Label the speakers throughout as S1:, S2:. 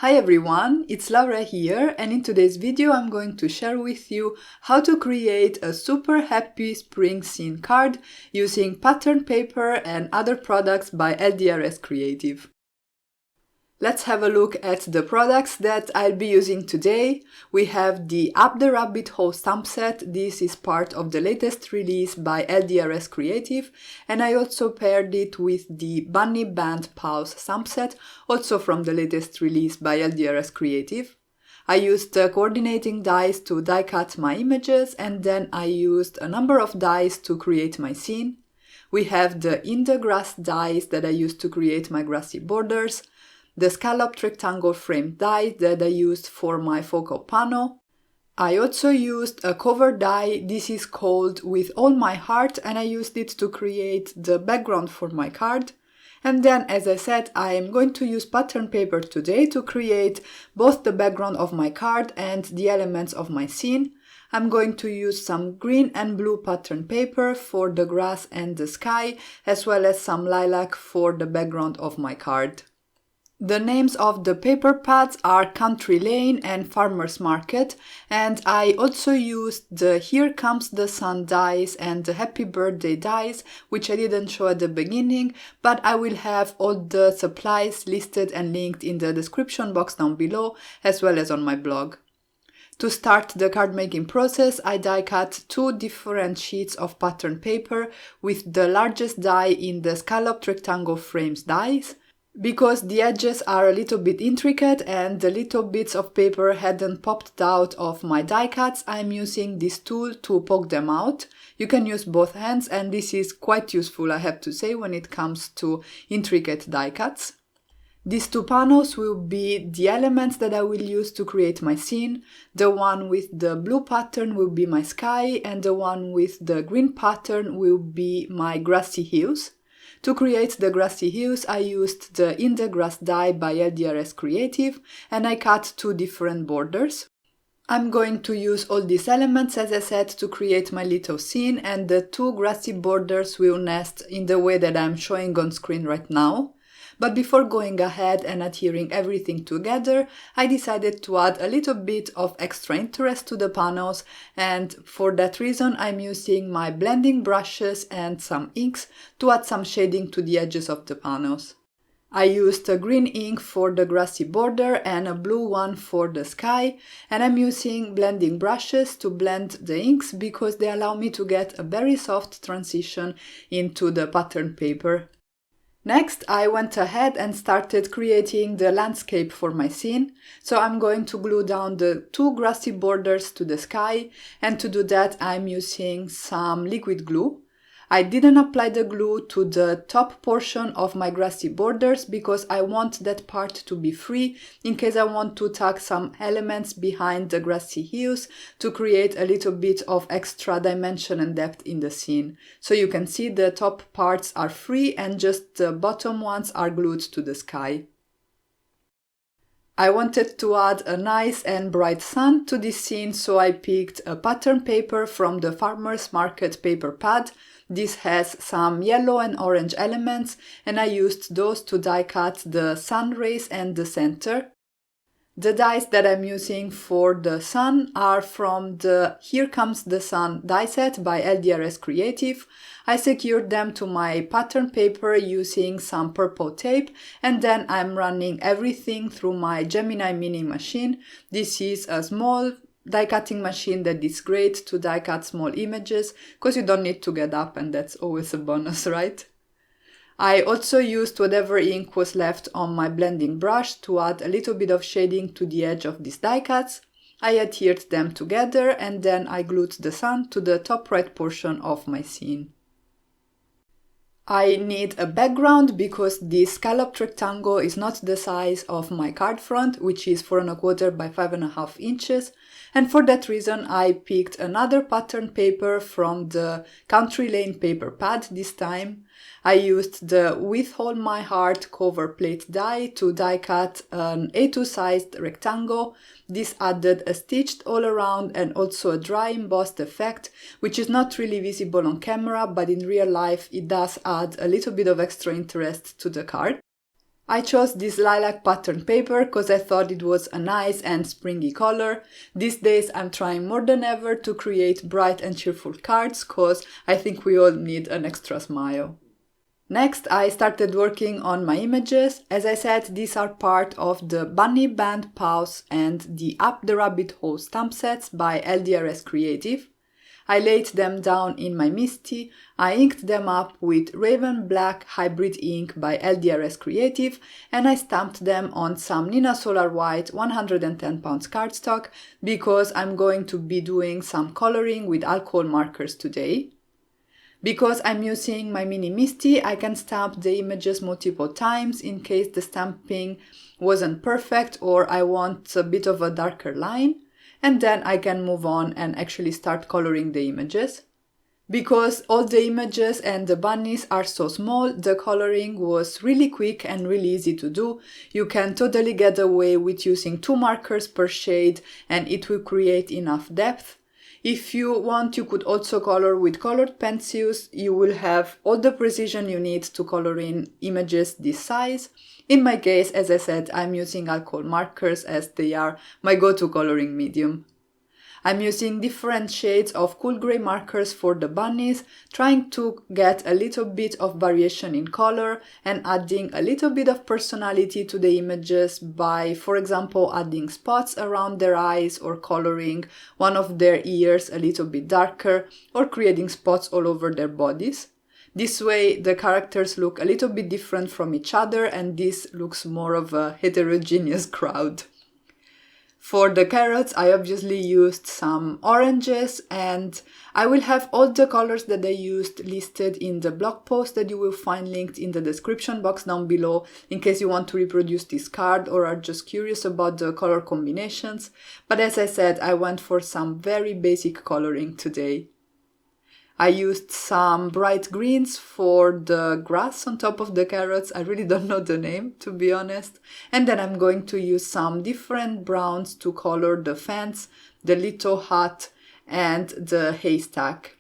S1: Hi everyone, it's Laura here, and in today's video I'm going to share with you how to create a super happy spring scene card using pattern paper and other products by LDRS Creative. Let's have a look at the products that I'll be using today. We have the Up the Rabbit Hole stamp set. This is part of the latest release by LDRS Creative, and I also paired it with the Bunny Band Pause stamp set, also from the latest release by LDRS Creative. I used coordinating dies to die cut my images, and then I used a number of dies to create my scene. We have the In the Grass dies that I used to create my grassy borders, the scalloped rectangle frame die that I used for my focal panel. I also used a cover die. This is called With All My Heart, and I used it to create the background for my card. And then, as I said, I am going to use pattern paper today to create both the background of my card and the elements of my scene. I'm going to use some green and blue pattern paper for the grass and the sky, as well as some lilac for the background of my card. The names of the paper pads are Country Lane and Farmer's Market, and I also used the Here Comes the Sun dies and the Happy Birthday dies, which I didn't show at the beginning, but I will have all the supplies listed and linked in the description box down below, as well as on my blog. To start the card making process, I die cut two different sheets of pattern paper with the largest die in the scalloped rectangle frames dies. Because the edges are a little bit intricate and the little bits of paper hadn't popped out of my die cuts, I'm using this tool to poke them out. You can use both hands, and this is quite useful, I have to say, when it comes to intricate die cuts. These two panels will be the elements that I will use to create my scene. The one with the blue pattern will be my sky, and the one with the green pattern will be my grassy hills. To create the grassy hills, I used the In the Grass die by LDRS Creative, and I cut two different borders. I'm going to use all these elements, as I said, to create my little scene, and the two grassy borders will nest in the way that I'm showing on screen right now. But before going ahead and adhering everything together, I decided to add a little bit of extra interest to the panels, and for that reason I'm using my blending brushes and some inks to add some shading to the edges of the panels. I used a green ink for the grassy border and a blue one for the sky, and I'm using blending brushes to blend the inks because they allow me to get a very soft transition into the pattern paper. Next, I went ahead and started creating the landscape for my scene. So I'm going to glue down the two grassy borders to the sky, and to do that I'm using some liquid glue. I didn't apply the glue to the top portion of my grassy borders because I want that part to be free in case I want to tack some elements behind the grassy hills to create a little bit of extra dimension and depth in the scene. So you can see the top parts are free and just the bottom ones are glued to the sky. I wanted to add a nice and bright sun to this scene, so I picked a pattern paper from the Farmer's Market paper pad. This has some yellow and orange elements, and I used those to die cut the sun rays and the center. The dies that I'm using for the sun are from the Here Comes the Sun die set by LDRS Creative. I secured them to my pattern paper using some purple tape, and then I'm running everything through my Gemini Mini machine. This is a small die cutting machine that is great to die cut small images because you don't need to get up, and that's always a bonus, right? I also used whatever ink was left on my blending brush to add a little bit of shading to the edge of these die cuts. I adhered them together, and then I glued the sun to the top right portion of my scene. I need a background because this scalloped rectangle is not the size of my card front, which is 4 1/4 by 5.5 inches, and for that reason I picked another pattern paper from the Country Lane paper pad this time. I used the With All My Heart cover plate die to die cut an A2 sized rectangle. This added a stitched all around and also a dry embossed effect, which is not really visible on camera, but in real life it does add a little bit of extra interest to the card. I chose this lilac pattern paper because I thought it was a nice and springy color. These days I'm trying more than ever to create bright and cheerful cards because I think we all need an extra smile. Next, I started working on my images. As I said, these are part of the Bunny Band Paws and the Up the Rabbit Hole stamp sets by LDRS Creative. I laid them down in my Misty, I inked them up with Raven Black Hybrid ink by LDRS Creative, and I stamped them on some Nina Solar White 110 pounds cardstock because I'm going to be doing some coloring with alcohol markers today. Because I'm using my mini Misty, I can stamp the images multiple times in case the stamping wasn't perfect or I want a bit of a darker line. And then I can move on and actually start coloring the images. Because all the images and the bunnies are so small, the coloring was really quick and really easy to do. You can totally get away with using 2 markers per shade and it will create enough depth. If you want, you could also color with colored pencils. You will have all the precision you need to color in images this size. In my case, as I said, I'm using alcohol markers as they are my go-to coloring medium. I'm using different shades of cool gray markers for the bunnies, trying to get a little bit of variation in color and adding a little bit of personality to the images by, for example, adding spots around their eyes or coloring one of their ears a little bit darker or creating spots all over their bodies. This way the characters look a little bit different from each other and this looks more of a heterogeneous crowd. For the carrots, I obviously used some oranges and I will have all the colors that I used listed in the blog post that you will find linked in the description box down below in case you want to reproduce this card or are just curious about the color combinations. But as I said, I went for some very basic coloring today. I used some bright greens for the grass on top of the carrots. I really don't know the name, to be honest. And then I'm going to use some different browns to color the fence, the little hut, and the haystack.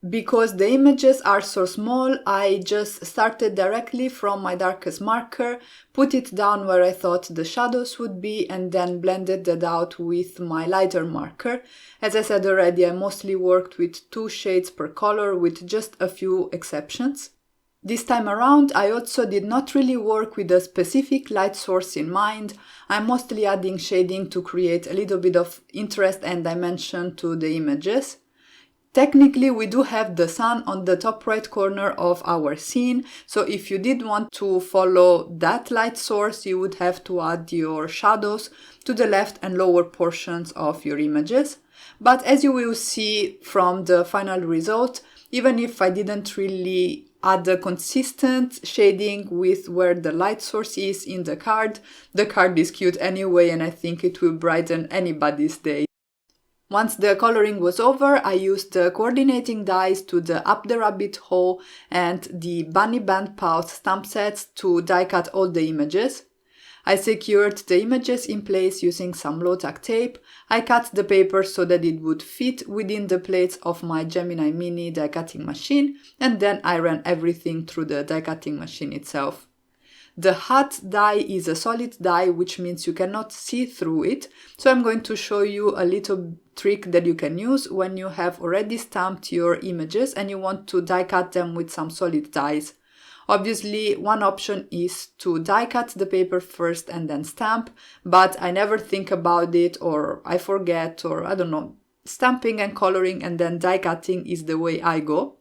S1: Because the images are so small, I just started directly from my darkest marker, put it down where I thought the shadows would be, and then blended that out with my lighter marker. As I said already, I mostly worked with 2 shades per color with just a few exceptions. This time around, I also did not really work with a specific light source in mind. I'm mostly adding shading to create a little bit of interest and dimension to the images. Technically, we do have the sun on the top right corner of our scene, so if you did want to follow that light source, you would have to add your shadows to the left and lower portions of your images. But as you will see from the final result, even if I didn't really add a consistent shading with where the light source is in the card is cute anyway, and I think it will brighten anybody's day. Once the coloring was over, I used the coordinating dies to the Up the Rabbit Hole and the Bunny Band Paws stamp sets to die cut all the images. I secured the images in place using some low-tack tape. I cut the paper so that it would fit within the plates of my Gemini Mini die cutting machine, and then I ran everything through the die cutting machine itself. The hut die is a solid die, which means you cannot see through it, so I'm going to show you a little trick that you can use when you have already stamped your images and you want to die cut them with some solid dies. Obviously, one option is to die cut the paper first and then stamp, but I never think about it, or I forget, or I don't know. Stamping and coloring and then die cutting is the way I go.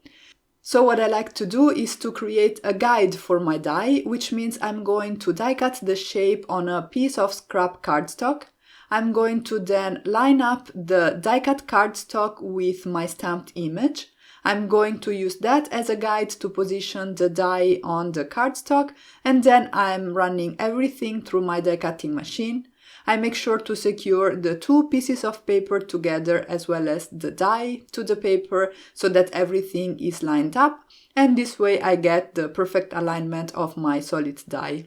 S1: So what I like to do is to create a guide for my die, which means I'm going to die cut the shape on a piece of scrap cardstock. I'm going to then line up the die cut cardstock with my stamped image. I'm going to use that as a guide to position the die on the cardstock, and then I'm running everything through my die cutting machine. I make sure to secure the 2 pieces of paper together as well as the die to the paper so that everything is lined up, and this way I get the perfect alignment of my solid die.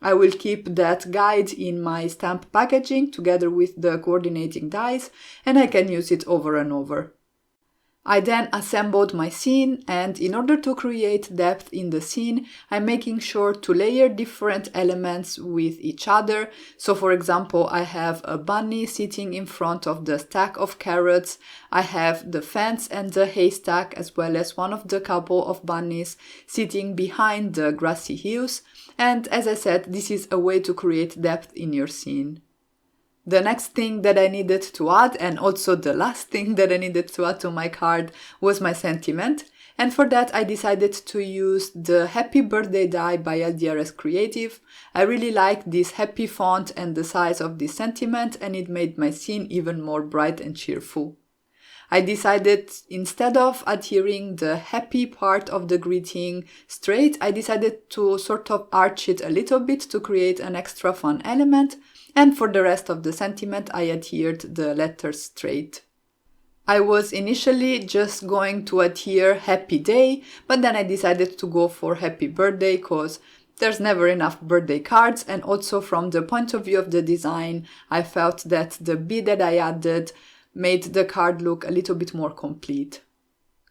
S1: I will keep that guide in my stamp packaging together with the coordinating dies, and I can use it over and over. I then assembled my scene, and in order to create depth in the scene, I'm making sure to layer different elements with each other. So for example, I have a bunny sitting in front of the stack of carrots, I have the fence and the haystack, as well as one of the couple of bunnies sitting behind the grassy hills, and as I said, this is a way to create depth in your scene. The next thing that I needed to add, and also the last thing that I needed to add to my card, was my sentiment. And for that I decided to use the Happy Birthday die by LDRS Creative. I really liked this happy font and the size of this sentiment, and it made my scene even more bright and cheerful. I decided, instead of adhering the happy part of the greeting straight, I decided to sort of arch it a little bit to create an extra fun element, and for the rest of the sentiment I adhered the letters straight. I was initially just going to adhere happy day, but then I decided to go for happy birthday cause there's never enough birthday cards, and also from the point of view of the design, I felt that the bee that I added made the card look a little bit more complete.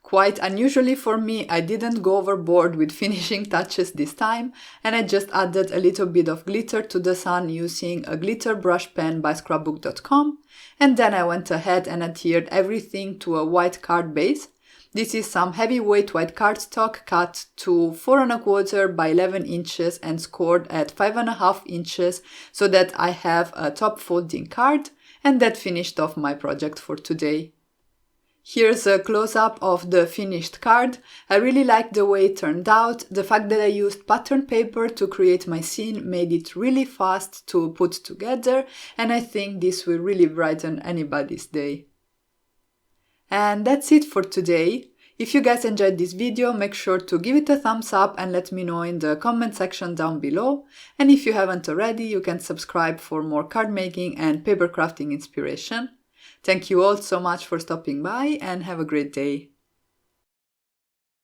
S1: Quite unusually for me, I didn't go overboard with finishing touches this time, and I just added a little bit of glitter to the sun using a glitter brush pen by scrapbook.com, and then I went ahead and adhered everything to a white card base. This is some heavyweight white cardstock cut to 4¼ by 11 inches and scored at 5½ inches so that I have a top folding card, and that finished off my project for today. Here's a close-up of the finished card. I really like the way it turned out. The fact that I used pattern paper to create my scene made it really fast to put together, and I think this will really brighten anybody's day. And that's it for today. If you guys enjoyed this video, make sure to give it a thumbs up and let me know in the comment section down below. And if you haven't already, you can subscribe for more card making and paper crafting inspiration. Thank you all so much for stopping by, and have a great day.